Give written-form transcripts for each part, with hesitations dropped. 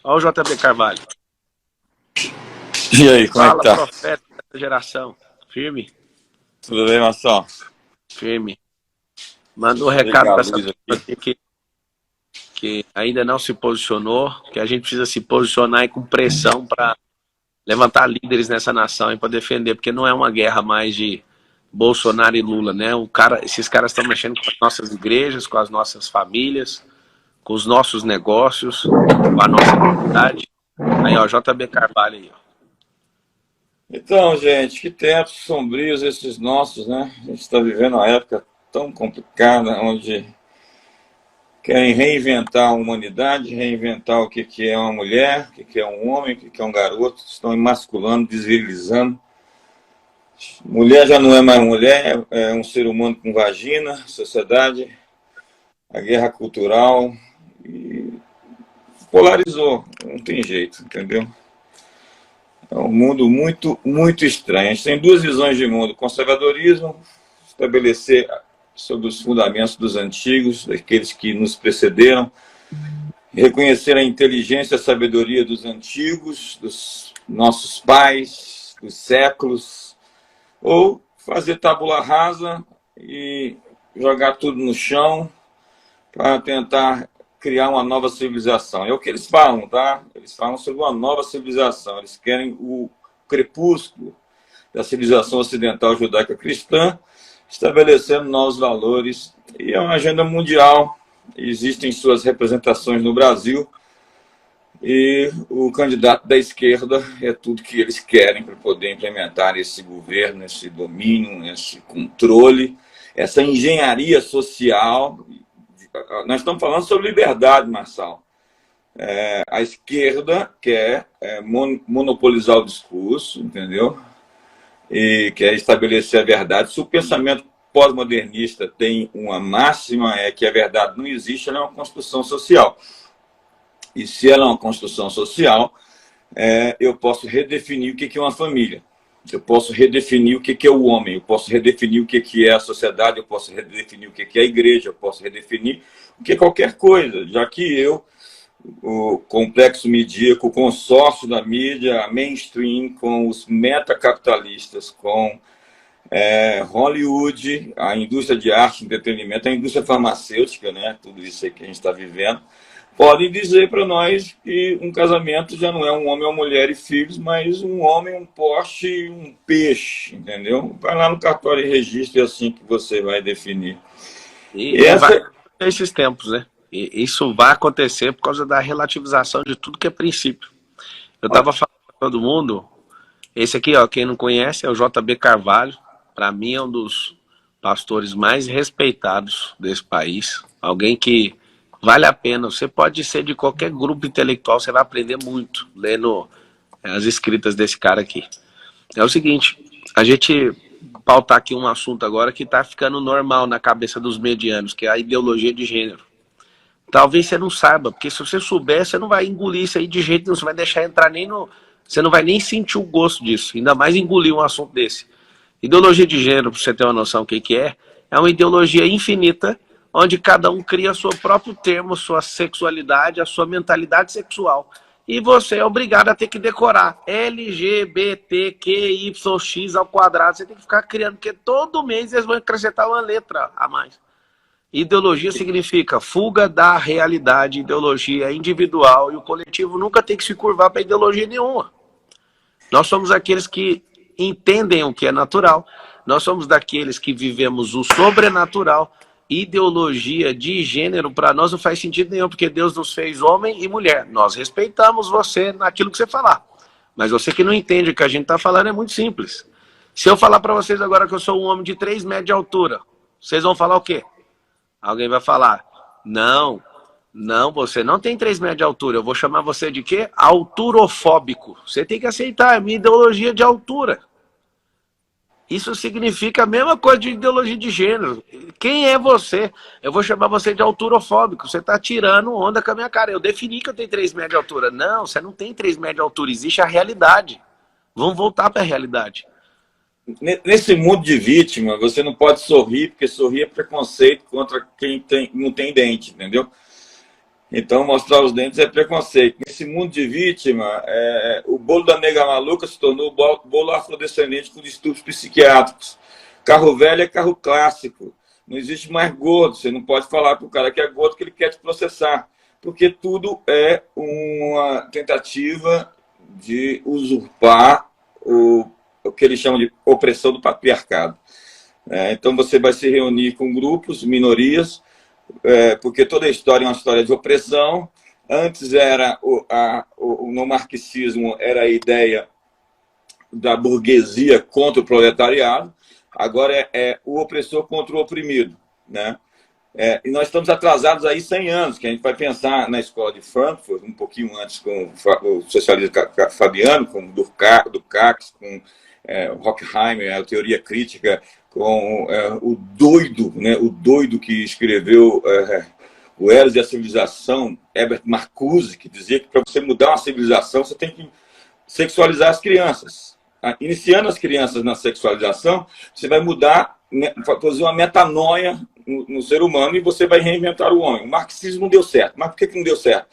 Olha o JB Carvalho. E aí, como é que Fala, tá? profeta dessa geração. Firme? Tudo bem, Marção? Firme. Manda um recado Ligar a para essa luz turma aqui. aqui que ainda não se posicionou, que a gente precisa se posicionar aí com pressão para levantar líderes nessa nação e para defender, porque não é uma guerra mais de Bolsonaro e Lula, né? Esses caras estão mexendo com as nossas igrejas, com as nossas famílias, com os nossos negócios, com a nossa comunidade. Aí, ó, JB Carvalho aí, ó. Então, gente, que tempos sombrios esses nossos, né? A gente está vivendo uma época tão complicada, onde querem reinventar a humanidade, reinventar o que é uma mulher, o que é um homem, o que é um garoto, estão emasculando, desvirilizando. Mulher já não é mais mulher, é um ser humano com vagina, sociedade, a guerra cultural, e polarizou, não tem jeito, entendeu? É um mundo muito, muito estranho. A gente tem duas visões de mundo: conservadorismo, estabelecer sobre os fundamentos dos antigos, daqueles que nos precederam, reconhecer a inteligência e a sabedoria dos antigos, dos nossos pais, dos séculos, ou fazer tábula rasa e jogar tudo no chão para tentar criar uma nova civilização. É o que eles falam, tá? Eles falam sobre uma nova civilização. Eles querem o crepúsculo da civilização ocidental judaica-cristã, estabelecendo novos valores. E é uma agenda mundial. Existem suas representações no Brasil. E o candidato da esquerda é tudo que eles querem para poder implementar esse governo, esse domínio, esse controle, essa engenharia social. Nós estamos falando sobre liberdade, Marçal. A esquerda quer monopolizar o discurso, entendeu? E quer estabelecer a verdade. Se o pensamento pós-modernista tem uma máxima, é que a verdade não existe, ela é uma construção social. E se ela é uma construção social, eu posso redefinir o que é uma família. Eu posso redefinir o que é o homem, eu posso redefinir o que é a sociedade, eu posso redefinir o que é a igreja, eu posso redefinir o que é qualquer coisa, já que o complexo midíaco, o consórcio da mídia, a mainstream, com os metacapitalistas, com Hollywood, a indústria de arte e entretenimento, a indústria farmacêutica, né, tudo isso aí que a gente está vivendo, podem dizer para nós que um casamento já não é um homem, uma mulher e filhos, mas um homem, um poste e um peixe, entendeu? Vai lá no cartório e registra, é assim que você vai definir. E vai acontecer esses tempos, né? E isso vai acontecer por causa da relativização de tudo que é princípio. Eu estava falando para todo mundo, esse aqui, ó, quem não conhece, é o JB Carvalho. Para mim é um dos pastores mais respeitados desse país. Alguém que vale a pena. Você pode ser de qualquer grupo intelectual, você vai aprender muito lendo as escritas desse cara aqui. É o seguinte, a gente pautar aqui um assunto agora que está ficando normal na cabeça dos medianos, que é a ideologia de gênero. Talvez você não saiba, porque se você souber, você não vai engolir isso aí de jeito nenhum, você vai deixar entrar nem no... Você não vai nem sentir o gosto disso, ainda mais engolir um assunto desse. Ideologia de gênero, para você ter uma noção do que é uma ideologia infinita, onde cada um cria seu próprio termo, sua sexualidade, a sua mentalidade sexual. E você é obrigado a ter que decorar LGBTQYX ao quadrado. Você tem que ficar criando, porque todo mês eles vão acrescentar uma letra a mais. Ideologia significa fuga da realidade, ideologia individual, e o coletivo nunca tem que se curvar para ideologia nenhuma. Nós somos aqueles que entendem o que é natural, nós somos daqueles que vivemos o sobrenatural. Ideologia de gênero para nós não faz sentido nenhum, porque Deus nos fez homem e mulher. Nós respeitamos você naquilo que você falar, mas você que não entende o que a gente está falando é muito simples. Se eu falar para vocês agora que eu sou um homem de 3 metros de altura, vocês vão falar o quê? Alguém vai falar, não, você não tem 3 metros de altura, eu vou chamar você de quê? Alturofóbico. Você tem que aceitar a minha ideologia de altura. Isso significa a mesma coisa de ideologia de gênero. Quem é você? Eu vou chamar você de alturofóbico. Você está tirando onda com a minha cara. Eu defini que eu tenho 3 metros de altura. Não, você não tem 3 metros de altura. Existe a realidade. Vamos voltar para a realidade. Nesse mundo de vítima, você não pode sorrir, porque sorrir é preconceito contra quem não tem dente, entendeu? Então, mostrar os dentes é preconceito. Nesse mundo de vítima, o bolo da nega maluca se tornou o bolo afrodescendente com distúrbios psiquiátricos. Carro velho é carro clássico. Não existe mais gordo. Você não pode falar para o cara que é gordo que ele quer te processar. Porque tudo é uma tentativa de usurpar o que eles chamam de opressão do patriarcado. Então, você vai se reunir com grupos, minorias, porque toda a história é uma história de opressão. Antes era no marxismo era a ideia da burguesia contra o proletariado, agora é o opressor contra o oprimido, né? E nós estamos atrasados aí 100 anos, que a gente vai pensar na escola de Frankfurt, um pouquinho antes com o socialismo fabiano, com Durkheim, com Horkheimer, a teoria crítica, com o doido, né, o doido que escreveu o Eros e a Civilização, Herbert Marcuse, que dizia que para você mudar uma civilização, você tem que sexualizar as crianças. Iniciando as crianças na sexualização, você vai mudar, produzir uma metanoia no ser humano e você vai reinventar o homem. O marxismo não deu certo. Mas por que não deu certo?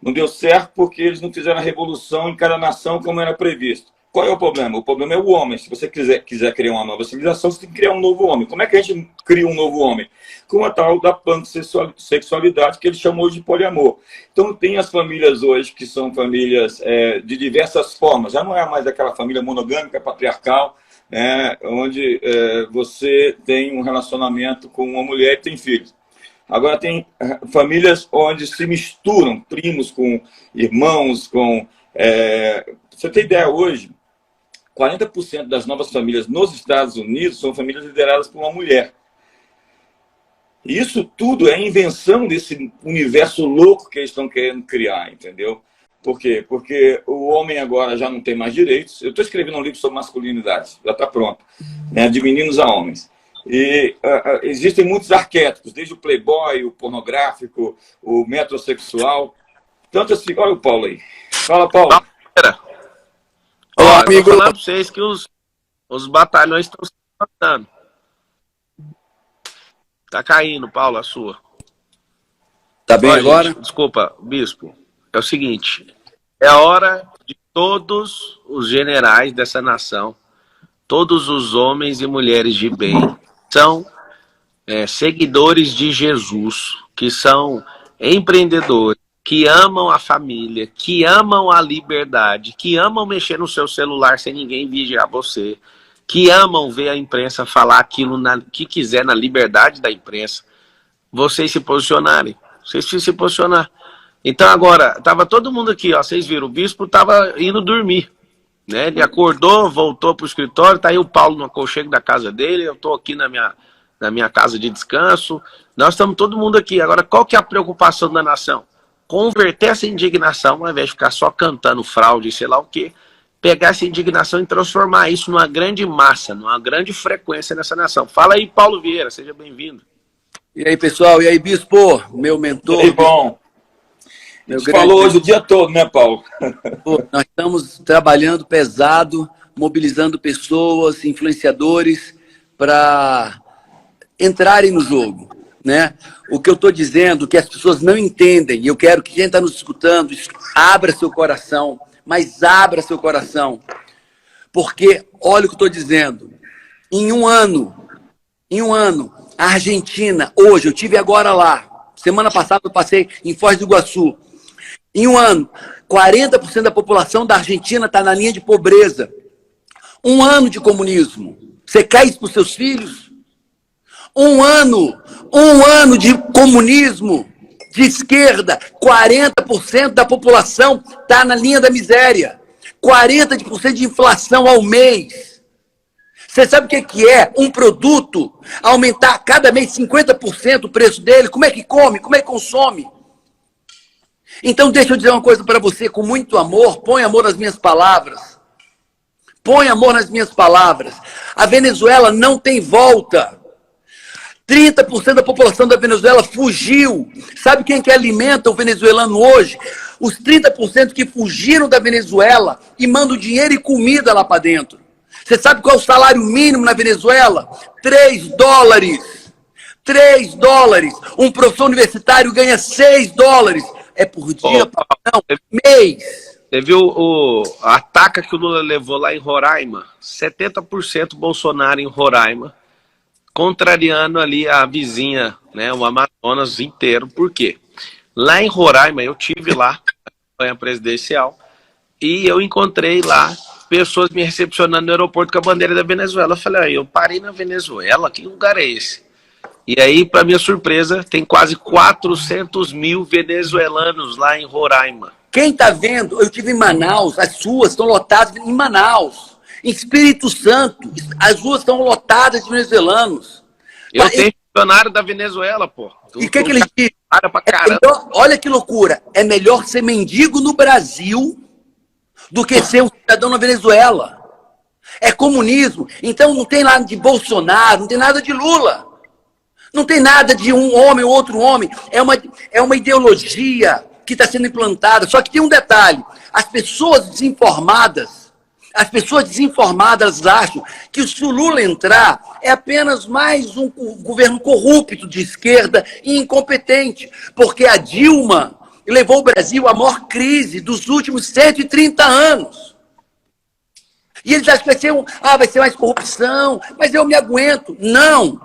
Não deu certo porque eles não fizeram a revolução em cada nação como era previsto. Qual é o problema? O problema é o homem. Se você quiser criar uma nova civilização, você tem que criar um novo homem. Como é que a gente cria um novo homem? Com a tal da pansexualidade que ele chamou de poliamor. Então tem as famílias hoje que são famílias de diversas formas. Já não é mais aquela família monogâmica, patriarcal, onde você tem um relacionamento com uma mulher e tem filhos. Agora tem famílias onde se misturam primos com irmãos, com... você tem ideia hoje, 40% das novas famílias nos Estados Unidos são famílias lideradas por uma mulher. E isso tudo é invenção desse universo louco que eles estão querendo criar, entendeu? Por quê? Porque o homem agora já não tem mais direitos. Eu estou escrevendo um livro sobre masculinidade, já está pronto, né? De meninos a homens. E existem muitos arquétipos, desde o playboy, o pornográfico, o metrosexual. Tanto assim, olha o Paulo aí. Fala, Paulo. Olá, amigo. Eu vou falar para vocês que os batalhões estão se matando. Tá caindo, Paulo, a sua. Tá bem agora? Gente, desculpa, bispo. É o seguinte, é a hora de todos os generais dessa nação, todos os homens e mulheres de bem, são seguidores de Jesus, que são empreendedores, que amam a família, que amam a liberdade, que amam mexer no seu celular sem ninguém vigiar você, que amam ver a imprensa falar aquilo que quiser na liberdade da imprensa, vocês se posicionarem, vocês se posicionar. Então agora, estava todo mundo aqui, ó, vocês viram, o bispo estava indo dormir, né? Ele acordou, voltou para o escritório, tá aí o Paulo no aconchego da casa dele, eu estou aqui na minha casa de descanso, nós estamos todo mundo aqui. Agora, qual que é a preocupação da nação? Converter essa indignação, ao invés de ficar só cantando fraude, sei lá o quê, pegar essa indignação e transformar isso numa grande massa, numa grande frequência nessa nação. Fala aí, Paulo Vieira, seja bem-vindo. E aí, pessoal, e aí, bispo, meu mentor. E aí, bom. A gente falou hoje o dia todo, né, Paulo? Pô, nós estamos trabalhando pesado, mobilizando pessoas, influenciadores, para entrarem no jogo, né? O que eu estou dizendo, que as pessoas não entendem, e eu quero que quem está nos escutando, abra seu coração, mas abra seu coração, porque, olha o que eu estou dizendo, em um ano, a Argentina, hoje, eu tive agora lá, semana passada eu passei em Foz do Iguaçu, em um ano, 40% da população da Argentina está na linha de pobreza. Um ano de comunismo. Você quer isso para os seus filhos? Um ano de comunismo, de esquerda, 40% da população está na linha da miséria. 40% de inflação ao mês. Você sabe o que é um produto aumentar cada mês 50% o preço dele? Como é que come? Como é que consome? Então deixa eu dizer uma coisa para você com muito amor. Põe amor nas minhas palavras. Põe amor nas minhas palavras. A Venezuela não tem volta. 30% da população da Venezuela fugiu. Sabe quem que alimenta o venezuelano hoje? Os 30% que fugiram da Venezuela e mandam dinheiro e comida lá para dentro. Você sabe qual é o salário mínimo na Venezuela? 3 dólares. 3 dólares. Um professor universitário ganha 6 dólares. É por dia, Paulo, não, mês. você viu a ataca que o Lula levou lá em Roraima? 70% Bolsonaro em Roraima, contrariando ali a vizinha, né, o Amazonas inteiro. Por quê? Lá em Roraima, eu tive lá, na campanha presidencial, e eu encontrei lá pessoas me recepcionando no aeroporto com a bandeira da Venezuela. Eu falei, eu parei na Venezuela, que lugar é esse? E aí, para minha surpresa, tem quase 400 mil venezuelanos lá em Roraima. Quem está vendo, eu tive em Manaus, as ruas estão lotadas em Manaus. Em Espírito Santo, as ruas estão lotadas de venezuelanos. Eu tenho funcionário da Venezuela, pô. E o que eles dizem? Pra caramba. Olha que loucura. É melhor ser mendigo no Brasil do que ser um cidadão na Venezuela. É comunismo. Então não tem nada de Bolsonaro, não tem nada de Lula. Não tem nada de um homem ou outro homem. É uma ideologia que está sendo implantada. Só que tem um detalhe. As pessoas desinformadas acham que se o Lula entrar, é apenas mais um governo corrupto de esquerda e incompetente. Porque a Dilma levou o Brasil à maior crise dos últimos 130 anos. E eles acham que vai ser mais corrupção, mas eu me aguento. Não!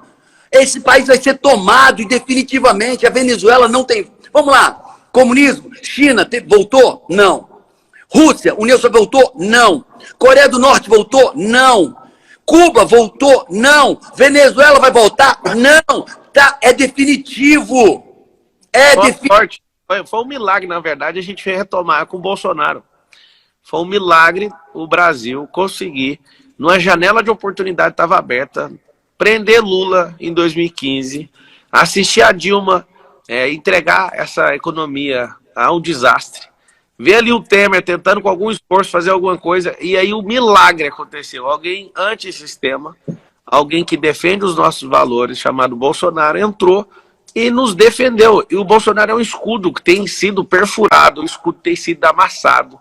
Esse país vai ser tomado e definitivamente a Venezuela não tem... Vamos lá, comunismo, China voltou? Não. Rússia, União Soviética voltou? Não. Coreia do Norte voltou? Não. Cuba voltou? Não. Venezuela vai voltar? Não. Tá, é definitivo. Sorte. Foi um milagre, na verdade, a gente veio retomar com o Bolsonaro. Foi um milagre o Brasil conseguir, numa janela de oportunidade estava aberta, prender Lula em 2015, assistir a Dilma entregar essa economia a um desastre, ver ali o Temer tentando com algum esforço fazer alguma coisa, e aí o milagre aconteceu. Alguém antissistema, alguém que defende os nossos valores, chamado Bolsonaro, entrou e nos defendeu. E o Bolsonaro é um escudo que tem sido perfurado, o escudo tem sido amassado.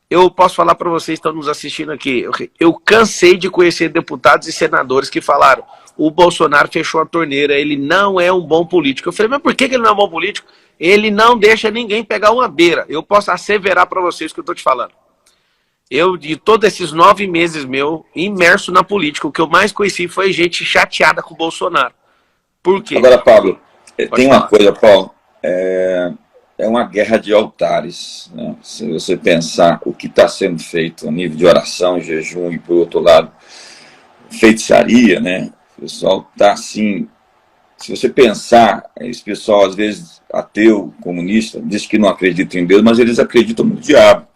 Eu posso falar para vocês que estão nos assistindo aqui, eu cansei de conhecer deputados e senadores que falaram: o Bolsonaro fechou a torneira, ele não é um bom político. Eu falei, mas por que ele não é um bom político? Ele não deixa ninguém pegar uma beira. Eu posso asseverar para vocês o que eu estou te falando. Eu, de todos esses 9 meses meu, imerso na política, o que eu mais conheci foi gente chateada com o Bolsonaro. Por quê? Agora, Pablo, tem uma falar. coisa, Paulo, é uma guerra de altares, né? Se você pensar o que está sendo feito a nível de oração, jejum e, por outro lado, feitiçaria, né? O pessoal está assim, se você pensar, esse pessoal às vezes ateu, comunista, diz que não acredita em Deus, mas eles acreditam no diabo.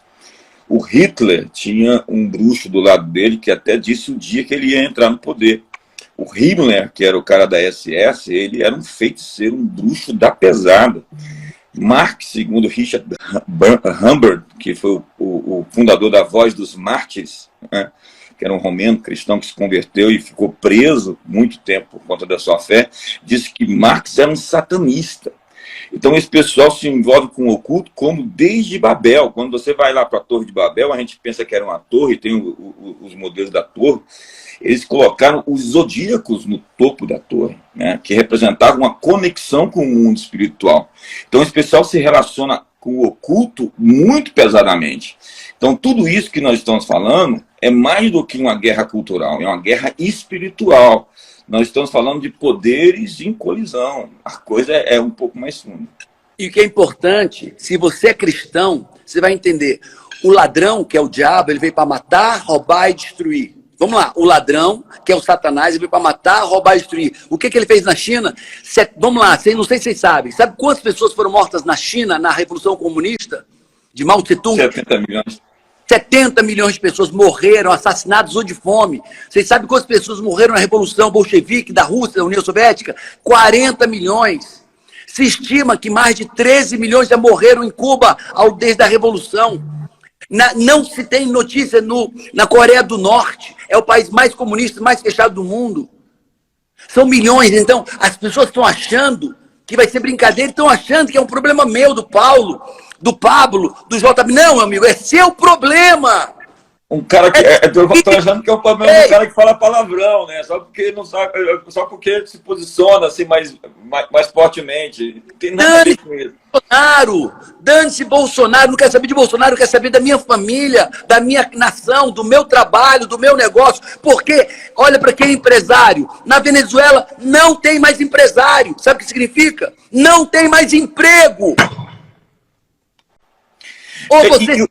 O Hitler tinha um bruxo do lado dele que até disse o dia que ele ia entrar no poder. O Himmler, que era o cara da SS, ele era um feiticeiro, um bruxo da pesada. Marx, segundo Richard Humbert, que foi o fundador da Voz dos Mártires, né, que era um romeno cristão que se converteu e ficou preso muito tempo por conta da sua fé, disse que Marx era um satanista. Então esse pessoal se envolve com o oculto como desde Babel. Quando você vai lá para a Torre de Babel, a gente pensa que era uma torre, tem os modelos da torre. Eles colocaram os zodíacos no topo da torre, né, que representavam uma conexão com o mundo espiritual. Então esse pessoal se relaciona com o oculto muito pesadamente. Então tudo isso que nós estamos falando é mais do que uma guerra cultural, é uma guerra espiritual. Nós estamos falando de poderes em colisão. A coisa é um pouco mais funda. E o que é importante, se você é cristão, você vai entender. O ladrão, que é o diabo, ele veio para matar, roubar e destruir. Vamos lá, o ladrão, que é o Satanás, ele veio para matar, roubar e destruir. O que ele fez na China? Vamos lá, não sei se vocês sabem. Sabe quantas pessoas foram mortas na China, na Revolução Comunista? De Mao Tse-tung? 70 milhões. 70 milhões de pessoas morreram, assassinadas ou de fome. Vocês sabem quantas pessoas morreram na Revolução Bolchevique da Rússia, da União Soviética? 40 milhões. Se estima que mais de 13 milhões já morreram em Cuba desde a Revolução. Não se tem notícia na Coreia do Norte. É o país mais comunista, mais fechado do mundo. São milhões. Então, as pessoas estão achando que vai ser brincadeira, estão achando que é um problema meu, do Paulo, do Pablo, do JB. Não, amigo, é seu problema. Um cara que. Eu tô achando que é o problema do cara que fala palavrão, né? Só porque não sabe, só porque ele se posiciona assim mais fortemente. Não tem nada a ver com isso. Bolsonaro, dane-se Bolsonaro, não quer saber de Bolsonaro, quer saber da minha família, da minha nação, do meu trabalho, do meu negócio. Porque, olha para aquele empresário, na Venezuela não tem mais empresário. Sabe o que significa? Não tem mais emprego. Ou você...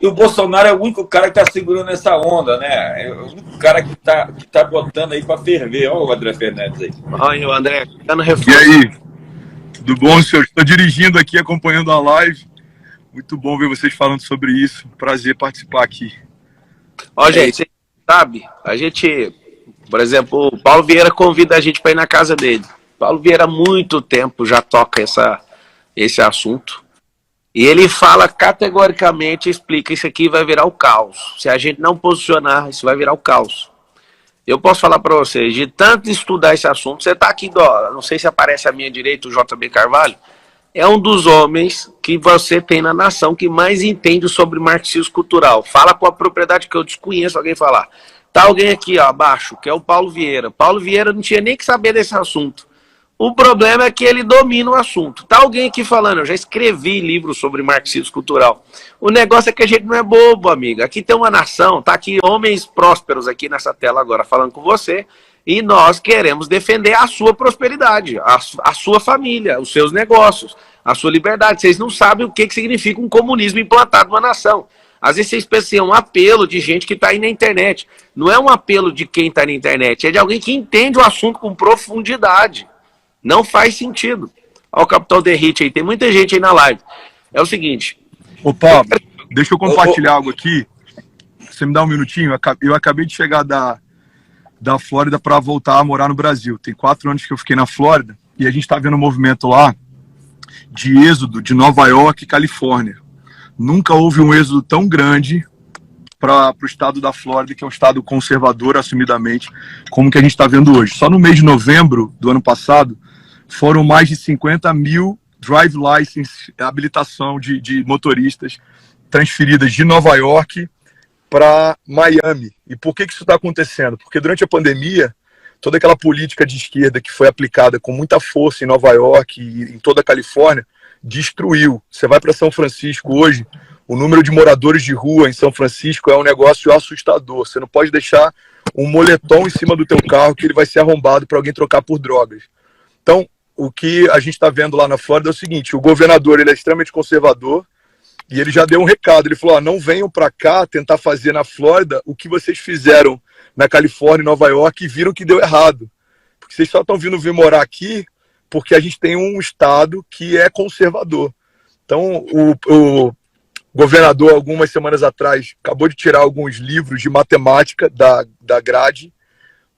E o Bolsonaro é o único cara que está segurando essa onda, né? É o único cara que tá botando aí para ferver. Olha o André Fernandes aí. Olha o André, dando E reforço. aí? Tudo bom, senhor? Estou dirigindo aqui, acompanhando a live. Muito bom ver vocês falando sobre isso. Prazer participar aqui. Ó, gente, você sabe, a gente, por exemplo, o Paulo Vieira convida a gente para ir na casa dele. Paulo Vieira há muito tempo já toca esse assunto. E ele fala categoricamente, explica, isso aqui vai virar o caos. Se a gente não posicionar, isso vai virar o caos. Eu posso falar para vocês, de tanto estudar esse assunto, você está aqui, não sei se aparece à minha direita o JB Carvalho, é um dos homens que você tem na nação que mais entende sobre marxismo cultural. Fala com a propriedade que eu desconheço alguém falar. Tá alguém aqui, ó, abaixo, que é o Paulo Vieira. Paulo Vieira não tinha nem que saber desse assunto. O problema é que ele domina o assunto. Tá alguém aqui falando, eu já escrevi livros sobre marxismo cultural. O negócio é que a gente não é bobo, amiga. Aqui tem uma nação, tá aqui homens prósperos aqui nessa tela agora falando com você, e nós queremos defender a sua prosperidade, a sua família, os seus negócios, a sua liberdade. Vocês não sabem o que significa um comunismo implantado numa nação. Às vezes vocês pensam, é um apelo de gente que está aí na internet. Não é um apelo de quem está na internet, é de alguém que entende o assunto com profundidade. Não faz sentido. Olha o Capitão Derrite aí, tem muita gente aí na live. É o seguinte... Ô, Pablo, deixa eu compartilhar algo aqui. Você me dá um minutinho? Eu acabei de chegar da Flórida para voltar a morar no Brasil. Tem 4 anos que eu fiquei na Flórida e a gente está vendo um movimento lá de êxodo de Nova York e Califórnia. Nunca houve um êxodo tão grande para o estado da Flórida, que é um estado conservador, assumidamente, como que a gente está vendo hoje. Só no mês de novembro do ano passado, foram mais de 50 mil drive license, habilitação de motoristas transferidas de Nova York para Miami. E por que isso está acontecendo? Porque durante a pandemia, toda aquela política de esquerda que foi aplicada com muita força em Nova York e em toda a Califórnia, destruiu. Você vai para São Francisco hoje, o número de moradores de rua em São Francisco é um negócio assustador. Você não pode deixar um moletom em cima do teu carro que ele vai ser arrombado para alguém trocar por drogas. Então, o que a gente está vendo lá na Flórida é o seguinte, o governador ele é extremamente conservador e ele já deu um recado, ele falou, não venham para cá tentar fazer na Flórida o que vocês fizeram na Califórnia e Nova York e viram que deu errado. Porque vocês só estão vindo vir morar aqui porque a gente tem um estado que é conservador. Então, o governador, algumas semanas atrás, acabou de tirar alguns livros de matemática da grade,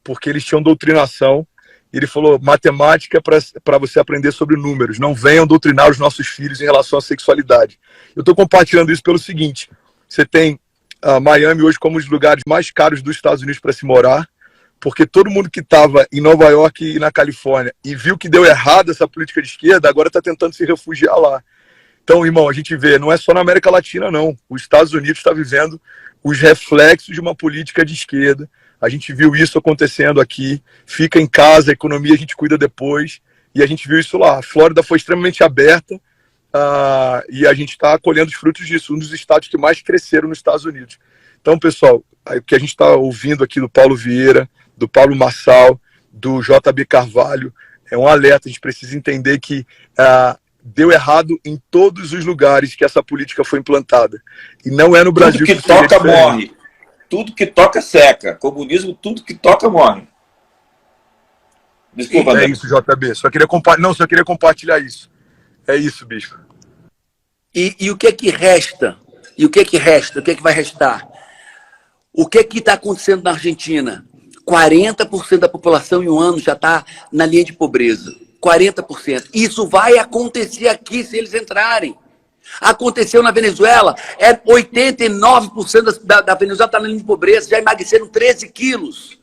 porque eles tinham doutrinação. Ele falou, matemática é para você aprender sobre números. Não venham doutrinar os nossos filhos em relação à sexualidade. Eu estou compartilhando isso pelo seguinte. Você tem Miami hoje como um dos lugares mais caros dos Estados Unidos para se morar, porque todo mundo que estava em Nova York e na Califórnia e viu que deu errado essa política de esquerda, agora está tentando se refugiar lá. Então, irmão, a gente vê, não é só na América Latina, não. Os Estados Unidos está vivendo os reflexos de uma política de esquerda. A gente viu isso acontecendo aqui. Fica em casa, a economia a gente cuida depois. E a gente viu isso lá. A Flórida foi extremamente aberta e a gente está colhendo os frutos disso. Um dos estados que mais cresceram nos Estados Unidos. Então, pessoal, o que a gente está ouvindo aqui do Paulo Vieira, do Paulo Marçal, do JB Carvalho, é um alerta. A gente precisa entender que deu errado em todos os lugares que essa política foi implantada. E não é no Brasil que toca, morre. Tudo que toca seca. Comunismo, tudo que toca morre. Desculpa, André. É isso, JB. Só queria compartilhar isso. É isso, bispo. E o que é que resta? E o que é que resta? O que é que vai restar? O que é que está acontecendo na Argentina? 40% da população em um ano já está na linha de pobreza. 40%. Isso vai acontecer aqui se eles entrarem. Aconteceu na Venezuela, 89% da Venezuela está na linha de pobreza, já emagreceram 13 quilos.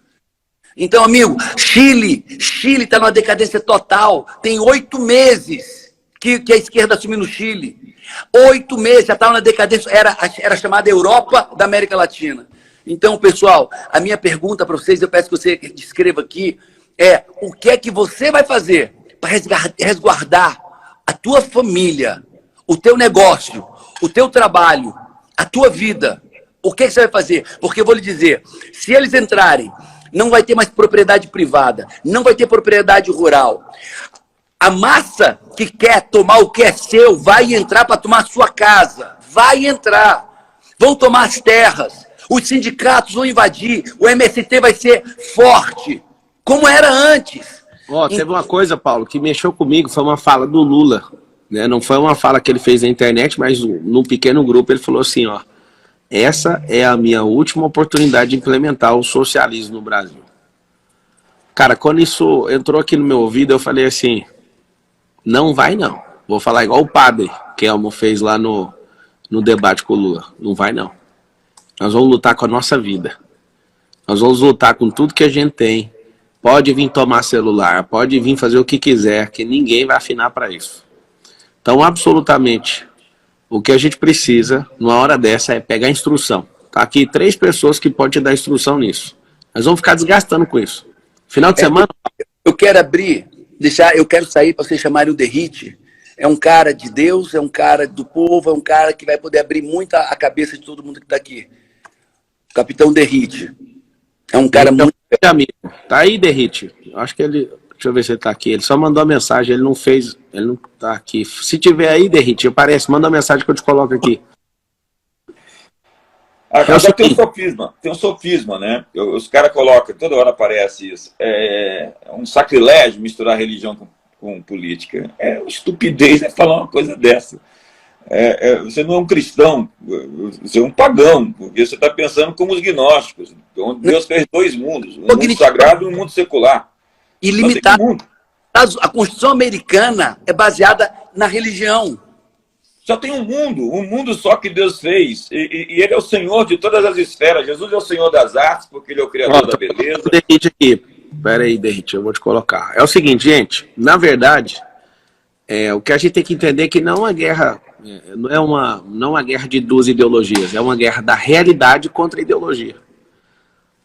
Então, amigo, Chile está numa decadência total, tem 8 meses que a esquerda assumiu no Chile. 8 meses, já estava na decadência, era chamada Europa da América Latina. Então, pessoal, a minha pergunta para vocês, eu peço que você descreva aqui, é o que é que você vai fazer para resguardar a tua família, o teu negócio, o teu trabalho, a tua vida. O que você vai fazer? Porque eu vou lhe dizer, se eles entrarem, não vai ter mais propriedade privada, não vai ter propriedade rural. A massa que quer tomar o que é seu vai entrar para tomar a sua casa. Vai entrar. Vão tomar as terras. Os sindicatos vão invadir. O MST vai ser forte, como era antes. Teve uma coisa, Paulo, que mexeu comigo, foi uma fala do Lula. Né? Não foi uma fala que ele fez na internet, mas num pequeno grupo ele falou assim, ó, essa é a minha última oportunidade de implementar o socialismo no Brasil. Cara, quando isso entrou aqui no meu ouvido, eu falei assim, não vai não. Vou falar igual o padre Kelmo fez lá no debate com o Lula. Não vai não. Nós vamos lutar com a nossa vida. Nós vamos lutar com tudo que a gente tem. Pode vir tomar celular, pode vir fazer o que quiser, que ninguém vai afinar para isso. Então, absolutamente, o que a gente precisa, numa hora dessa, é pegar a instrução. Tá aqui 3 pessoas que podem te dar instrução nisso. Nós vamos ficar desgastando com isso. Final de semana... Eu quero abrir, eu quero sair para vocês chamarem o Derrite. É um cara de Deus, é um cara do povo, é um cara que vai poder abrir muito a cabeça de todo mundo que está aqui. O Capitão Derrite. É um cara muito... amigo. Tá aí, Derrite. Acho que ele... Deixa eu ver se ele tá aqui. Ele só mandou a mensagem, ele não fez... Ele não tá aqui. Se tiver aí, Derrite, aparece. Manda a mensagem que eu te coloco aqui. Agora tem um sofisma, né? Os caras colocam, toda hora aparece isso. É um sacrilégio misturar religião com política. É uma estupidez falar uma coisa dessa. Você não é um cristão, você é um pagão, porque você está pensando como os gnósticos, onde Deus fez 2 mundos, um mundo sagrado e um mundo secular. Ilimitado. A Constituição americana é baseada na religião. Só tem um mundo só que Deus fez, e Ele é o Senhor de todas as esferas. Jesus é o Senhor das artes, porque Ele é o Criador da beleza. Pera aí, Derrite, eu vou te colocar. É o seguinte, gente, na verdade, o que a gente tem que entender é que não é uma guerra... Não é uma guerra de 2 ideologias, é uma guerra da realidade contra a ideologia.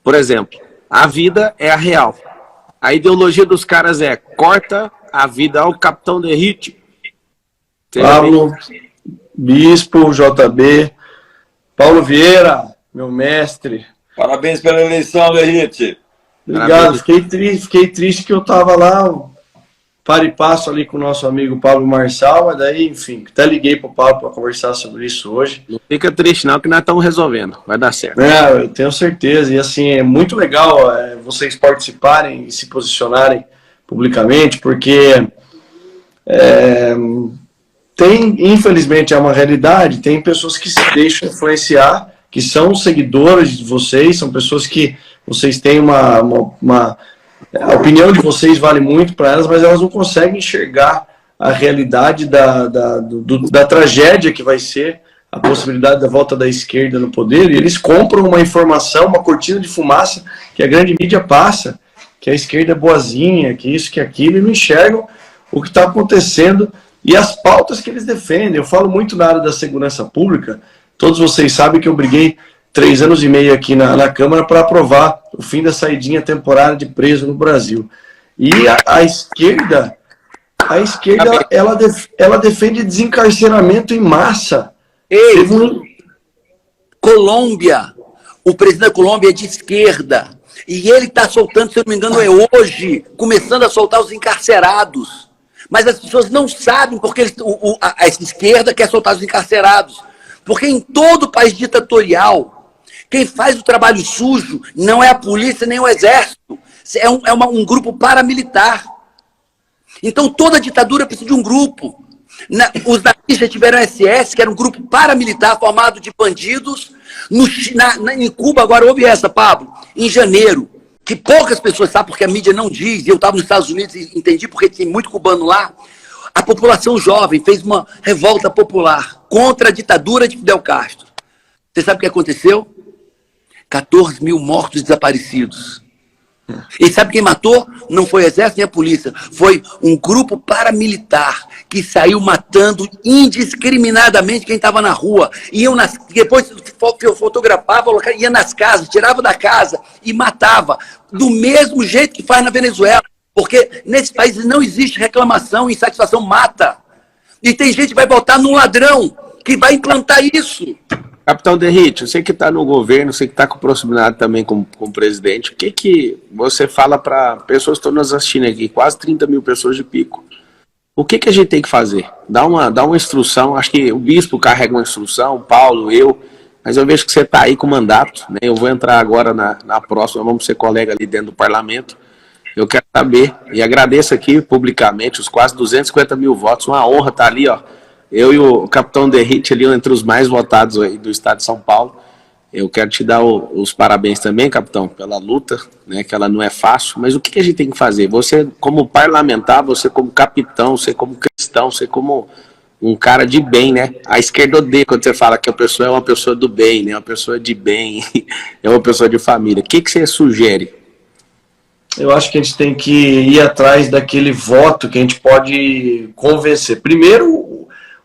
Por exemplo, a vida é a real. A ideologia dos caras é corta a vida ao Capitão Derrite. Pablo, Bispo, JB, Paulo Vieira, meu mestre. Parabéns pela eleição, Derrite. Obrigado, fiquei triste que eu estava lá, para e passo ali com o nosso amigo Pablo Marçal, mas daí, enfim, até liguei para o Pablo para conversar sobre isso hoje. Não fica triste não, que nós estamos resolvendo, vai dar certo. Eu tenho certeza, e assim, é muito legal vocês participarem e se posicionarem publicamente, porque infelizmente é uma realidade, tem pessoas que se deixam influenciar, que são seguidores de vocês, são pessoas que vocês têm a opinião de vocês vale muito para elas, mas elas não conseguem enxergar a realidade da tragédia que vai ser a possibilidade da volta da esquerda no poder, e eles compram uma informação, uma cortina de fumaça que a grande mídia passa, que a esquerda é boazinha, que isso, que aquilo, e não enxergam o que está acontecendo e as pautas que eles defendem. Eu falo muito na área da segurança pública, todos vocês sabem que eu briguei 3 anos e meio aqui na Câmara para aprovar o fim da saidinha temporária de preso no Brasil. E a esquerda, ela defende desencarceramento em massa. Colômbia, o presidente da Colômbia é de esquerda, e ele está soltando, se eu não me engano, hoje, começando a soltar os encarcerados. Mas as pessoas não sabem porque a esquerda quer soltar os encarcerados. Porque em todo país ditatorial, quem faz o trabalho sujo não é a polícia nem o exército, é um grupo paramilitar. Então toda ditadura precisa de um grupo. Os nazistas tiveram SS, que era um grupo paramilitar formado de bandidos. Em Cuba, agora houve essa, Pablo, em janeiro, que poucas pessoas sabem porque a mídia não diz, e eu estava nos Estados Unidos e entendi porque tem muito cubano lá. A população jovem fez uma revolta popular contra a ditadura de Fidel Castro. Você sabe o que aconteceu? 14 mil mortos e desaparecidos. E sabe quem matou? Não foi o exército nem a polícia. Foi um grupo paramilitar que saiu matando indiscriminadamente quem estava na rua. Depois fotografava, ia nas casas, tirava da casa e matava. Do mesmo jeito que faz na Venezuela. Porque nesse país não existe reclamação, insatisfação mata. E tem gente que vai votar num ladrão que vai implantar isso. Capitão Derrite, você que está no governo, você que está com proximidade também com o presidente, o que você fala para pessoas que estão nos assistindo aqui, quase 30 mil pessoas de Pico? O que a gente tem que fazer? Dá uma instrução, acho que o bispo carrega uma instrução, o Paulo, eu, mas eu vejo que você está aí com mandato, né? Eu vou entrar agora na próxima, vamos ser colega ali dentro do parlamento. Eu quero saber, e agradeço aqui publicamente os quase 250 mil votos, uma honra estar ali, ó. Eu e o Capitão Derrite ali entre os mais votados aí do estado de São Paulo. Eu quero te dar os parabéns também, capitão, pela luta, né, que ela não é fácil, mas o que a gente tem que fazer? Você como parlamentar, você como capitão, você como cristão, você como um cara de bem, né? A esquerda odeia quando você fala que a pessoa é uma pessoa do bem, né? Uma pessoa de bem, é uma pessoa de família. O que você sugere? Eu acho que a gente tem que ir atrás daquele voto que a gente pode convencer. Primeiro,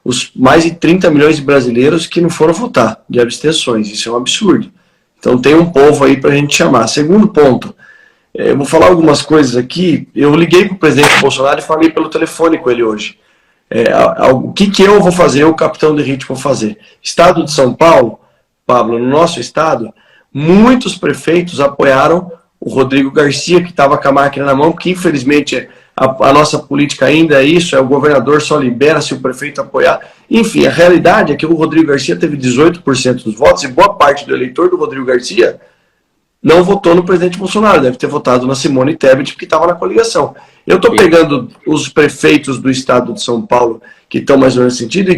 os mais de 30 milhões de brasileiros que não foram votar, de abstenções. Isso é um absurdo. Então tem um povo aí para a gente chamar. Segundo ponto, eu vou falar algumas coisas aqui. Eu liguei para o presidente Bolsonaro e falei pelo telefone com ele hoje. O que eu vou fazer, o capitão Derrite vou fazer. Estado de São Paulo, Pablo, no nosso estado, muitos prefeitos apoiaram o Rodrigo Garcia, que estava com a máquina na mão, porque infelizmente a nossa política ainda é isso, o governador só libera se o prefeito apoiar. Enfim, a realidade é que o Rodrigo Garcia teve 18% dos votos, e boa parte do eleitor do Rodrigo Garcia não votou no presidente Bolsonaro, deve ter votado na Simone Tebet, porque estava na coligação. Eu estou pegando os prefeitos do estado de São Paulo, que estão mais ou menos nesse sentido,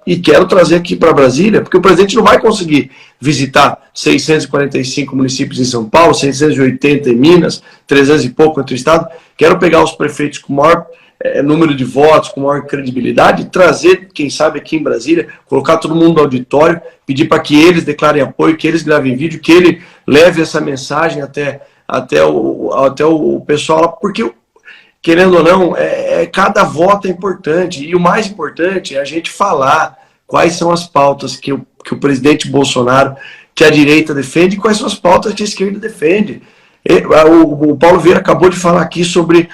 e quero trazer aqui para Brasília, porque o presidente não vai conseguir visitar 645 municípios em São Paulo, 680 em Minas, 300 e pouco entre o estado. Quero pegar os prefeitos com maior número de votos, com maior credibilidade, trazer, quem sabe, aqui em Brasília, colocar todo mundo no auditório, pedir para que eles declarem apoio, que eles gravem vídeo, que ele leve essa mensagem até o pessoal lá, porque, querendo ou não, cada voto é importante, e o mais importante é a gente falar quais são as pautas que o presidente Bolsonaro, que a direita defende, e quais são as pautas que a esquerda defende. O Paulo Vieira acabou de falar aqui sobre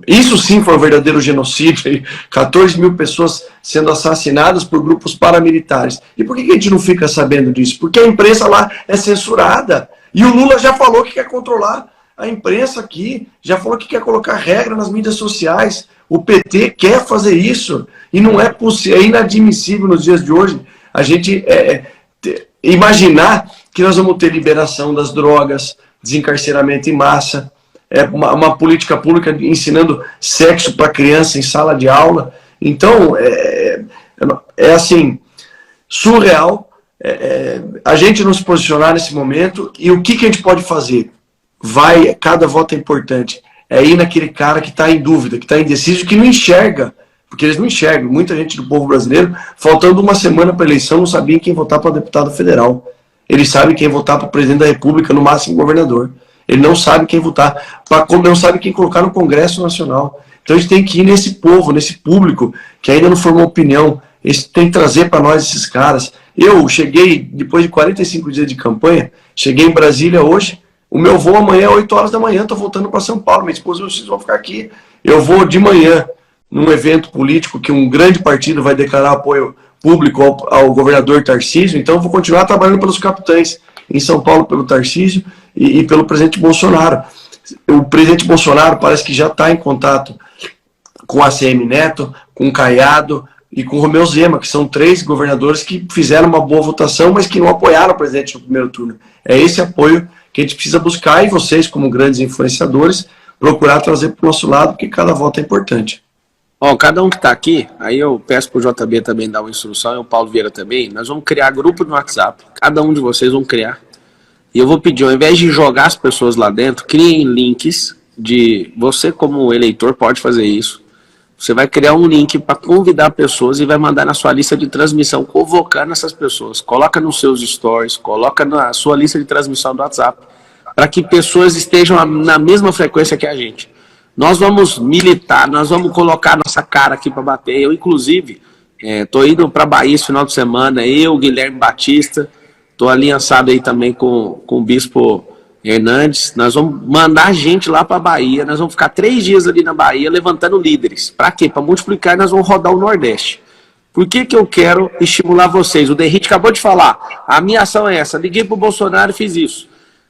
isso sim foi um verdadeiro genocídio, 14 mil pessoas sendo assassinadas por grupos paramilitares. E por que a gente não fica sabendo disso? Porque a imprensa lá é censurada, e o Lula já falou que quer controlar a imprensa aqui, já falou que quer colocar regra nas mídias sociais. O PT quer fazer isso, e não é possível, é inadmissível nos dias de hoje a gente imaginar que nós vamos ter liberação das drogas, desencarceramento em massa, uma política pública ensinando sexo para criança em sala de aula. Então, assim, surreal a gente não se posicionar nesse momento. E o que a gente pode fazer? Cada voto é importante. É ir naquele cara que está em dúvida, que está indeciso, que não enxerga, porque eles não enxergam. Muita gente do povo brasileiro, faltando uma semana para a eleição, não sabia quem votar para deputado federal. Eles sabem quem votar para o presidente da República, no máximo governador. Ele não sabe quem votar, não sabe quem colocar no Congresso Nacional. Então a gente tem que ir nesse povo, nesse público, que ainda não formou opinião. Eles têm que trazer para nós esses caras. Eu cheguei, depois de 45 dias de campanha, cheguei em Brasília hoje. O meu voo amanhã é 8 horas da manhã, estou voltando para São Paulo. Minha esposa e meus filhos vão ficar aqui. Eu vou de manhã, num evento político que um grande partido vai declarar apoio público ao governador Tarcísio. Então eu vou continuar trabalhando pelos capitães em São Paulo, pelo Tarcísio e pelo presidente Bolsonaro. O presidente Bolsonaro parece que já está em contato com a ACM Neto, com o Caiado e com o Romeu Zema, que são 3 governadores que fizeram uma boa votação, mas que não apoiaram o presidente no primeiro turno. É esse apoio que a gente precisa buscar, e vocês, como grandes influenciadores, procurar trazer para o nosso lado, porque cada voto é importante. Cada um que está aqui, aí eu peço para o JB também dar uma instrução, e o Paulo Vieira também, nós vamos criar grupo no WhatsApp, cada um de vocês vão criar, e eu vou pedir, ao invés de jogar as pessoas lá dentro, criem links você como eleitor pode fazer isso, você vai criar um link para convidar pessoas e vai mandar na sua lista de transmissão, convocando essas pessoas, coloca nos seus stories, coloca na sua lista de transmissão do WhatsApp, para que pessoas estejam na mesma frequência que a gente. Nós vamos militar, nós vamos colocar nossa cara aqui para bater. Eu, inclusive, estou indo para Bahia esse final de semana, eu, Guilherme Batista, estou aliançado aí também com o Bispo Hernandes. Nós vamos mandar gente lá para Bahia, nós vamos ficar 3 dias ali na Bahia levantando líderes. Para quê? Para multiplicar e nós vamos rodar o Nordeste. Por que eu quero estimular vocês? O Derrite acabou de falar, a minha ação é essa, liguei para o Bolsonaro e fiz isso.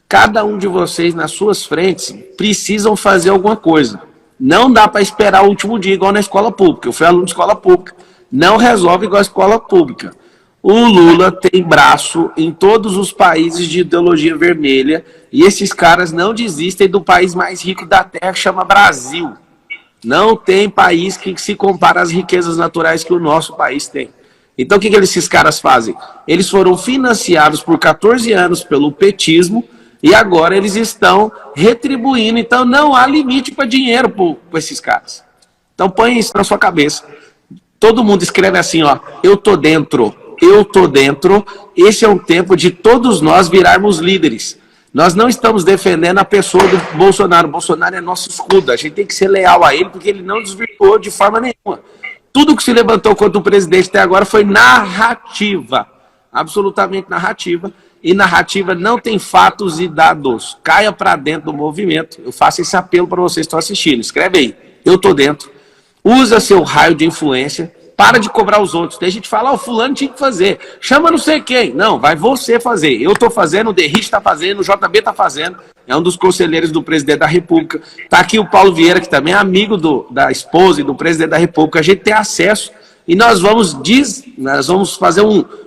Cada um de vocês nas suas frentes precisam fazer alguma coisa. Não dá para esperar o último dia igual na escola pública. Eu fui aluno de escola pública. Não resolve igual a escola pública. O Lula tem braço em todos os países de ideologia vermelha e esses caras não desistem do país mais rico da Terra, que chama Brasil. Não tem país que se compara às riquezas naturais que o nosso país tem. Então o que esses caras fazem? Eles foram financiados por 14 anos pelo petismo e agora eles estão retribuindo. Então não há limite para dinheiro para esses caras. Então põe isso na sua cabeça. Todo mundo escreve assim, ó, eu tô dentro, esse é um tempo de todos nós virarmos líderes. Nós não estamos defendendo a pessoa do Bolsonaro. O Bolsonaro é nosso escudo, a gente tem que ser leal a ele, porque ele não desvirtuou de forma nenhuma. Tudo que se levantou contra o presidente até agora foi narrativa, absolutamente narrativa, e narrativa não tem fatos e dados. Caia para dentro do movimento, eu faço esse apelo para vocês que estão assistindo, escreve aí, eu tô dentro. Usa seu raio de influência, para de cobrar os outros. Tem gente que fala, o fulano tinha que fazer. Chama não sei quem. Não, vai você fazer. Eu estou fazendo, o Derrite está fazendo, o JB está fazendo. É um dos conselheiros do presidente da República. Está aqui o Paulo Vieira, que também é amigo da esposa e do presidente da República. A gente tem acesso e nós vamos fazer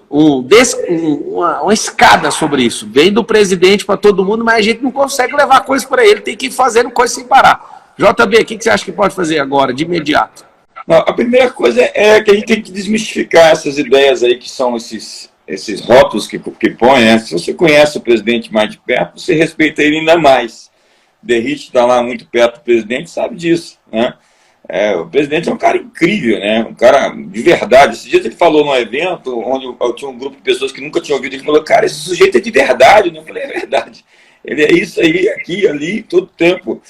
uma escada sobre isso. Vem do presidente para todo mundo, mas a gente não consegue levar coisa para ele. Tem que ir fazendo coisa sem parar. JB, o que você acha que pode fazer agora, de imediato? Não, a primeira coisa é que a gente tem que desmistificar essas ideias aí, que são esses rótulos que põem, né? Se você conhece o presidente mais de perto, você respeita ele ainda mais. Derrite está lá muito perto do presidente, sabe disso, né? O presidente é um cara incrível, né? Um cara de verdade. Esses dias ele falou num evento, onde eu tinha um grupo de pessoas que nunca tinham ouvido, ele falou, cara, esse sujeito é de verdade, né? Eu falei, é verdade. Ele é isso aí, aqui, ali, todo tempo.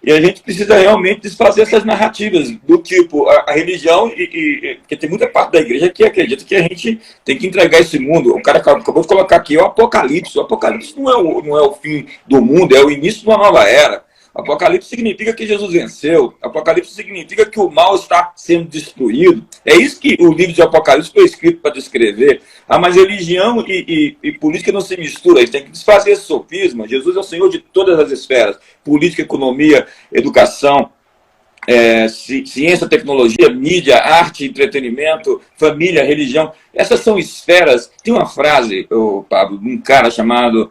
E a gente precisa realmente desfazer essas narrativas, do tipo, a religião, porque tem muita parte da igreja que acredita que a gente tem que entregar esse mundo. O cara acabou de colocar aqui o Apocalipse. O Apocalipse não é o fim do mundo, é o início de uma nova era. Apocalipse significa que Jesus venceu. Apocalipse significa que o mal está sendo destruído. É isso que o livro de Apocalipse foi escrito para descrever. Mas religião e política não se misturam. A gente tem que desfazer esse sofisma. Jesus é o Senhor de todas as esferas. Política, economia, educação, ciência, tecnologia, mídia, arte, entretenimento, família, religião. Essas são esferas. Tem uma frase, Pablo, de um cara chamado...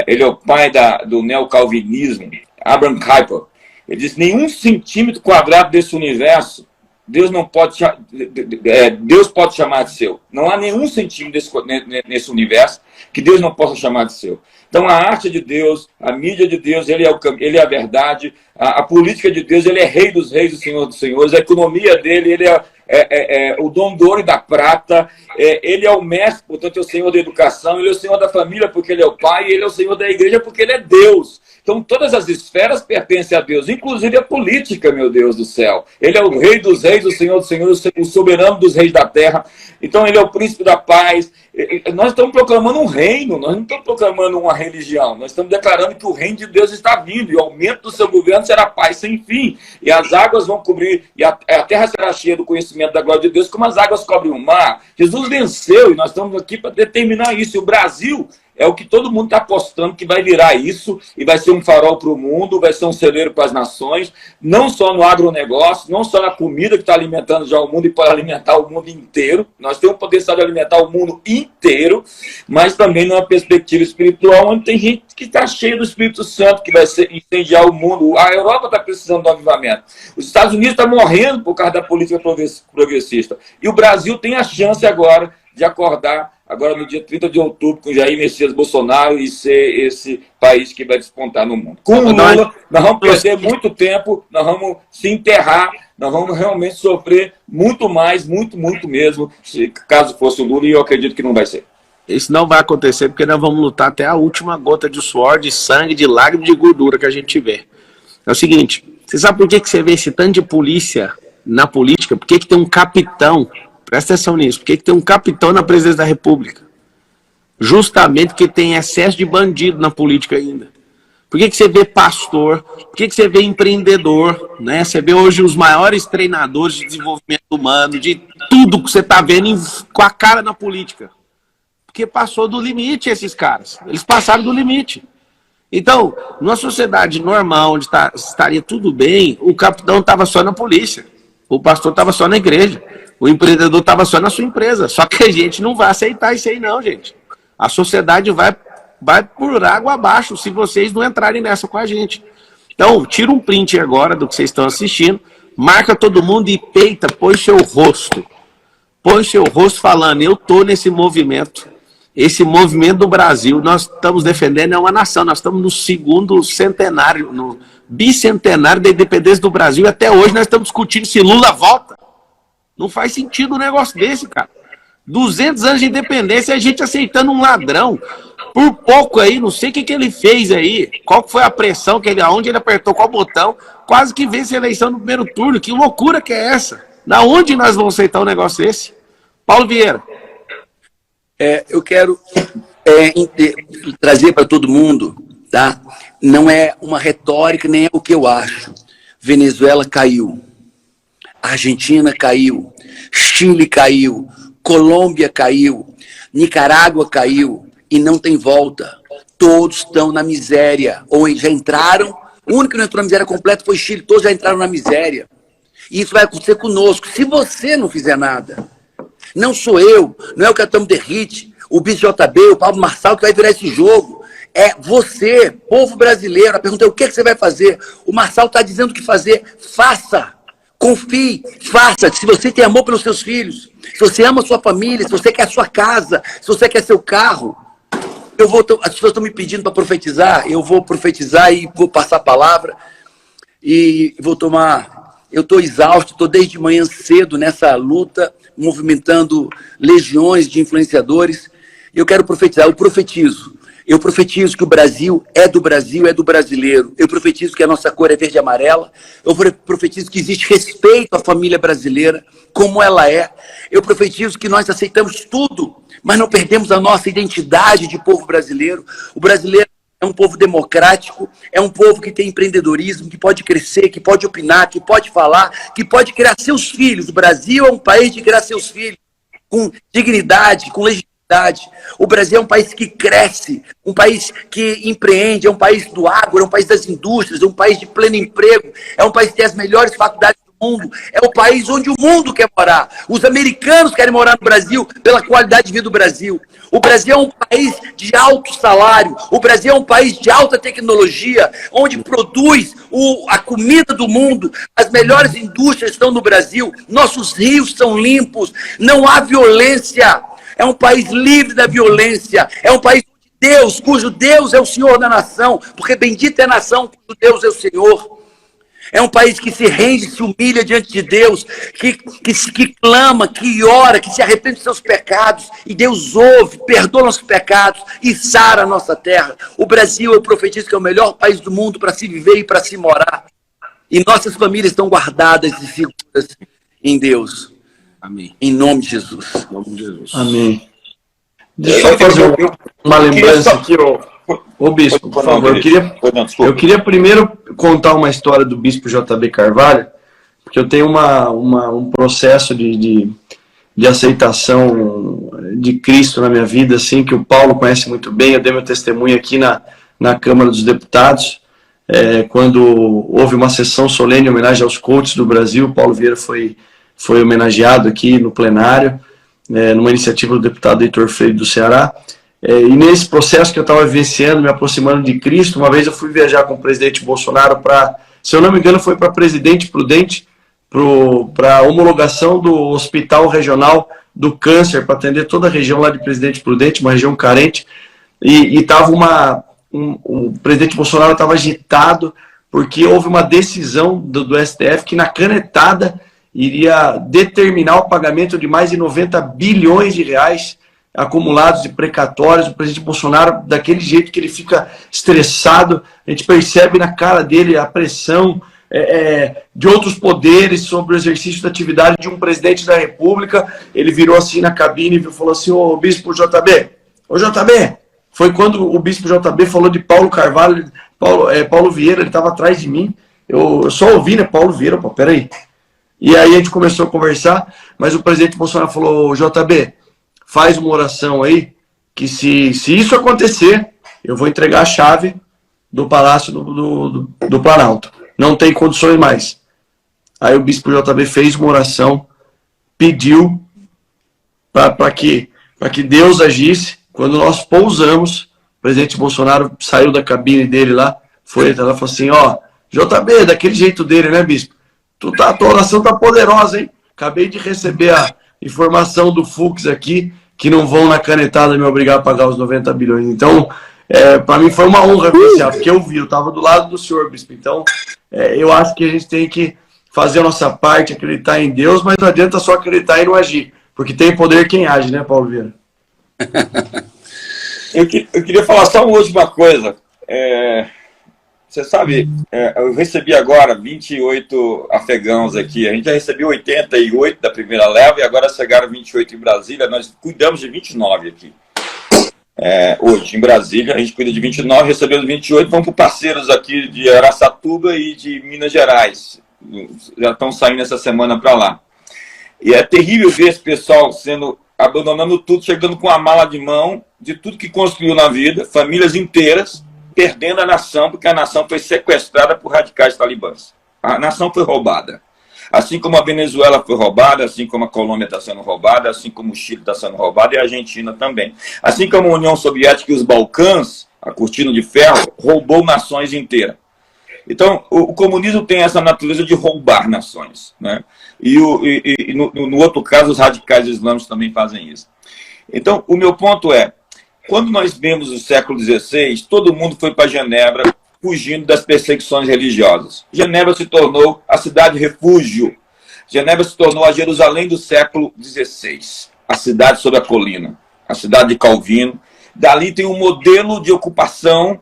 ele é o pai do neocalvinismo, Abraham Kuyper. Ele diz, nenhum centímetro quadrado desse universo Deus pode chamar de seu. Não há nenhum centímetro nesse universo que Deus não possa chamar de seu. Então a arte de Deus, a mídia de Deus, ele é a verdade, a política de Deus, ele é rei dos reis, o Senhor dos senhores, a economia dele, ele é o dom do ouro e da prata, ele é o mestre, portanto é o Senhor da educação, ele é o Senhor da família porque ele é o pai, e ele é o Senhor da igreja porque ele é Deus. Então todas as esferas pertencem a Deus, inclusive a política, meu Deus do céu. Ele é o rei dos reis, o Senhor dos senhores, o soberano dos reis da terra. Então ele é o príncipe da paz. Nós estamos proclamando um reino, nós não estamos proclamando uma religião. Nós estamos declarando que o reino de Deus está vindo e o aumento do seu governo será paz sem fim. E as águas vão cobrir, e a terra será cheia do conhecimento da glória de Deus, como as águas cobrem o mar. Jesus venceu e nós estamos aqui para determinar isso. E o Brasil é o que todo mundo está apostando que vai virar isso e vai ser um farol para o mundo, vai ser um celeiro para as nações, não só no agronegócio, não só na comida que está alimentando já o mundo e pode alimentar o mundo inteiro. Nós temos o potencial de alimentar o mundo inteiro, mas também numa perspectiva espiritual, onde tem gente que está cheia do Espírito Santo, que vai incendiar o mundo. A Europa está precisando do avivamento. Os Estados Unidos estão morrendo por causa da política progressista. E o Brasil tem a chance agora de acordar, agora no dia 30 de outubro, com Jair Messias Bolsonaro, e ser esse país que vai despontar no mundo. Com o Lula, nós vamos perder muito tempo, nós vamos se enterrar, nós vamos realmente sofrer muito mais, muito mesmo, caso fosse o Lula, e eu acredito que não vai ser. Isso não vai acontecer porque nós vamos lutar até a última gota de suor, de sangue, de lágrima, de gordura que a gente tiver. É o seguinte, você sabe por que você vê esse tanto de polícia na política? Por que tem um capitão, presta atenção nisso, por que tem um capitão na presidência da República? Justamente porque tem excesso de bandido na política ainda. Por que você vê pastor? Por que você vê empreendedor? Né? Você vê hoje os maiores treinadores de desenvolvimento humano, de tudo que você está vendo com a cara na política. Porque passou do limite esses caras. Eles passaram do limite. Então, numa sociedade normal, onde estaria tudo bem, o capitão estava só na polícia. O pastor estava só na igreja. O empreendedor estava só na sua empresa. Só que a gente não vai aceitar isso aí não, gente. A sociedade vai por água abaixo se vocês não entrarem nessa com a gente. Então, tira um print agora do que vocês estão assistindo, marca todo mundo e peita, põe seu rosto. Põe seu rosto falando, eu estou nesse movimento. Esse movimento do Brasil, nós estamos defendendo, é uma nação. Nós estamos no segundo centenário, no bicentenário da independência do Brasil. E até hoje nós estamos discutindo se Lula volta. Não faz sentido um negócio desse, cara. 200 anos de independência e a gente aceitando um ladrão. Por pouco aí, não sei o que ele fez aí, qual foi a pressão, aonde ele apertou qual botão, quase que vence a eleição no primeiro turno. Que loucura que é essa? Da onde nós vamos aceitar um negócio desse? Paulo Vieira. Eu quero trazer para todo mundo, tá? Não é uma retórica, nem é o que eu acho. Venezuela caiu, Argentina caiu, Chile caiu, Colômbia caiu, Nicarágua caiu e não tem volta. Todos estão na miséria, ou já entraram. O único que não entrou na miséria completa foi Chile, todos já entraram na miséria. E isso vai acontecer conosco, se você não fizer nada. Não sou eu, não é o Capitão Derrite, o Bispo JB, o Pablo Marçal que vai virar esse jogo. É você, povo brasileiro. A pergunta é o que você vai fazer? O Marçal está dizendo o que fazer. Faça, confie, faça. Se você tem amor pelos seus filhos, se você ama a sua família, se você quer a sua casa, se você quer seu carro. As pessoas estão me pedindo para profetizar, eu vou profetizar e vou passar a palavra. E vou tomar... Eu estou exausto, estou desde manhã cedo nessa luta, movimentando legiões de influenciadores. Eu quero profetizar, eu profetizo. Eu profetizo que o Brasil, é do brasileiro. Eu profetizo que a nossa cor é verde e amarela. Eu profetizo que existe respeito à família brasileira, como ela é. Eu profetizo que nós aceitamos tudo, mas não perdemos a nossa identidade de povo brasileiro. O brasileiro é um povo democrático, é um povo que tem empreendedorismo, que pode crescer, que pode opinar, que pode falar, que pode criar seus filhos. O Brasil é um país de criar seus filhos com dignidade, com legitimidade. O Brasil é um país que cresce, um país que empreende, é um país do agro, é um país das indústrias, é um país de pleno emprego, é um país que tem as melhores faculdades do mundo, é o país onde o mundo quer morar. Os americanos querem morar no Brasil pela qualidade de vida do Brasil. O Brasil é um país de alto salário, o Brasil é um país de alta tecnologia, onde produz a comida do mundo, as melhores indústrias estão no Brasil, nossos rios são limpos, não há violência. É um país livre da violência. É um país de Deus, cujo Deus é o Senhor da nação. Porque bendita é a nação cujo Deus é o Senhor. É um país que se rende, se humilha diante de Deus. Que clama, que ora, que se arrepende dos seus pecados. E Deus ouve, perdoa nossos pecados e sara a nossa terra. O Brasil, eu profetizo que é o melhor país do mundo para se viver e para se morar. E nossas famílias estão guardadas e seguras em Deus. Amém. Em nome de Jesus. Em nome de Jesus. Amém. Deixa eu fazer uma lembrança aqui, ô Bispo, por favor. Eu queria primeiro contar uma história do Bispo JB Carvalho, porque eu tenho um processo de aceitação de Cristo na minha vida, assim, que o Paulo conhece muito bem. Eu dei meu testemunho aqui na Câmara dos Deputados, quando houve uma sessão solene em homenagem aos coaches do Brasil. O Paulo Vieira foi homenageado aqui no plenário, numa iniciativa do deputado Heitor Freire do Ceará. E nesse processo que eu estava vivenciando, me aproximando de Cristo, uma vez eu fui viajar com o presidente Bolsonaro para, se eu não me engano, foi para Presidente Prudente, para a homologação do Hospital Regional do Câncer, para atender toda a região lá de Presidente Prudente, uma região carente. E estava o presidente Bolsonaro estava agitado, porque houve uma decisão do STF que na canetada iria determinar o pagamento de mais de 90 bilhões de reais acumulados de precatórios, o presidente Bolsonaro, daquele jeito que ele fica estressado, a gente percebe na cara dele a pressão de outros poderes sobre o exercício da atividade de um presidente da República. Ele virou assim na cabine e falou assim: ô bispo JB, ô JB, foi quando o bispo JB falou de Paulo Carvalho, Paulo Vieira, ele estava atrás de mim, eu só ouvi, né, Paulo Vieira, pô, peraí. E aí a gente começou a conversar, mas o presidente Bolsonaro falou: JB, faz uma oração aí, que se isso acontecer, eu vou entregar a chave do Palácio do Planalto. Não tem condições mais. Aí o bispo JB fez uma oração, pediu para que Deus agisse. Quando nós pousamos, o presidente Bolsonaro saiu da cabine dele lá, foi lá e falou assim: ó, JB, daquele jeito dele, né, bispo? A tua oração tá poderosa, hein? Acabei de receber a informação do Fux aqui, que não vão na canetada me obrigar a pagar os 90 bilhões. Então, para mim foi uma honra vivenciar, porque eu estava do lado do senhor, bispo. Então, eu acho que a gente tem que fazer a nossa parte, acreditar em Deus, mas não adianta só acreditar e não agir, porque tem poder quem age, né, Paulo Vieira? Eu queria falar só uma última coisa. Você sabe, eu recebi agora 28 afegãos aqui. A gente já recebeu 88 da primeira leva e agora chegaram 28 em Brasília. Nós cuidamos de 29 aqui. Hoje, em Brasília, a gente cuida de 29, recebemos 28, vamos para parceiros aqui de Araçatuba e de Minas Gerais. Já estão saindo essa semana para lá. E é terrível ver esse pessoal abandonando tudo, chegando com a mala de mão de tudo que construiu na vida, famílias inteiras, perdendo a nação, porque a nação foi sequestrada por radicais talibãs. A nação foi roubada. Assim como a Venezuela foi roubada, assim como a Colômbia está sendo roubada, assim como o Chile está sendo roubado e a Argentina também. Assim como a União Soviética e os Balcãs, a cortina de ferro, roubou nações inteiras. Então, o comunismo tem essa natureza de roubar nações, né? E no outro caso, os radicais islâmicos também fazem isso. Então, o meu ponto é, quando nós vemos o século XVI, todo mundo foi para Genebra fugindo das perseguições religiosas. Genebra se tornou a cidade-refúgio. Genebra se tornou a Jerusalém do século XVI, a cidade sobre a colina, a cidade de Calvino. Dali tem um modelo de ocupação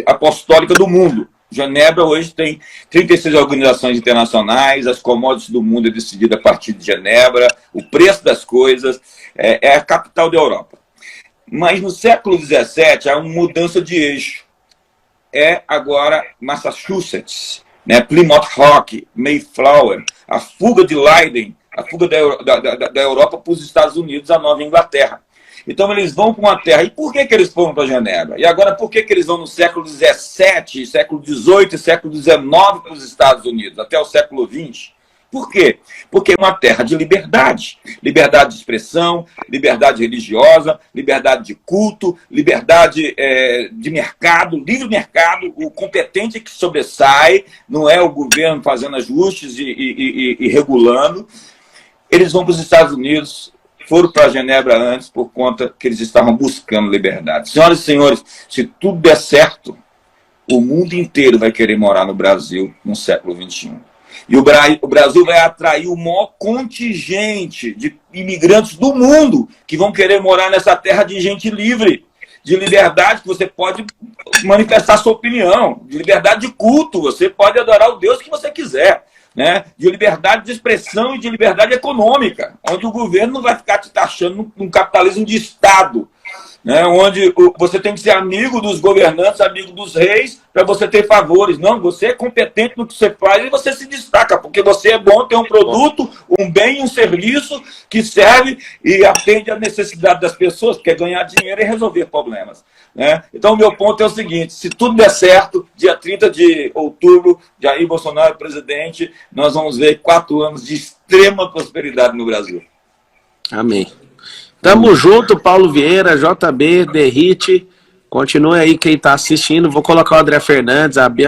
apostólica do mundo. Genebra hoje tem 36 organizações internacionais, as commodities do mundo é decidida a partir de Genebra, o preço das coisas, é a capital da Europa. Mas no século XVII há uma mudança de eixo. É agora Massachusetts, né? Plymouth Rock, Mayflower, a fuga de Leiden, a fuga da Europa para os Estados Unidos, a Nova Inglaterra. Então eles vão para uma terra. E por que eles foram para Genebra? E agora por que eles vão no século XVII, século XVIII e século XIX para os Estados Unidos, até o século XX? Por quê? Porque é uma terra de liberdade. Liberdade de expressão, liberdade religiosa, liberdade de culto, liberdade de mercado, livre mercado, o competente que sobressai, não é o governo fazendo ajustes e regulando. Eles vão para os Estados Unidos, foram para Genebra antes por conta que eles estavam buscando liberdade. Senhoras e senhores, se tudo der certo, o mundo inteiro vai querer morar no Brasil no século XXI. E o Brasil vai atrair o maior contingente de imigrantes do mundo que vão querer morar nessa terra de gente livre, de liberdade, que você pode manifestar sua opinião, de liberdade de culto, você pode adorar o Deus que você quiser, né? De liberdade de expressão e de liberdade econômica, onde o governo não vai ficar te taxando num capitalismo de Estado, né? Onde você tem que ser amigo dos governantes, amigo dos reis, para você ter favores. Não, você é competente no que você faz e você se destaca, porque você é bom, tem um produto, um bem, um serviço que serve e atende à necessidade das pessoas, que é ganhar dinheiro e resolver problemas, né? Então, o meu ponto é o seguinte: se tudo der certo, dia 30 de outubro, Jair Bolsonaro presidente, nós vamos ver 4 anos de extrema prosperidade no Brasil. Amém. Tamo junto, Paulo Vieira, JB, Derrite. Continue aí quem está assistindo. Vou colocar o André Fernandes, a Bia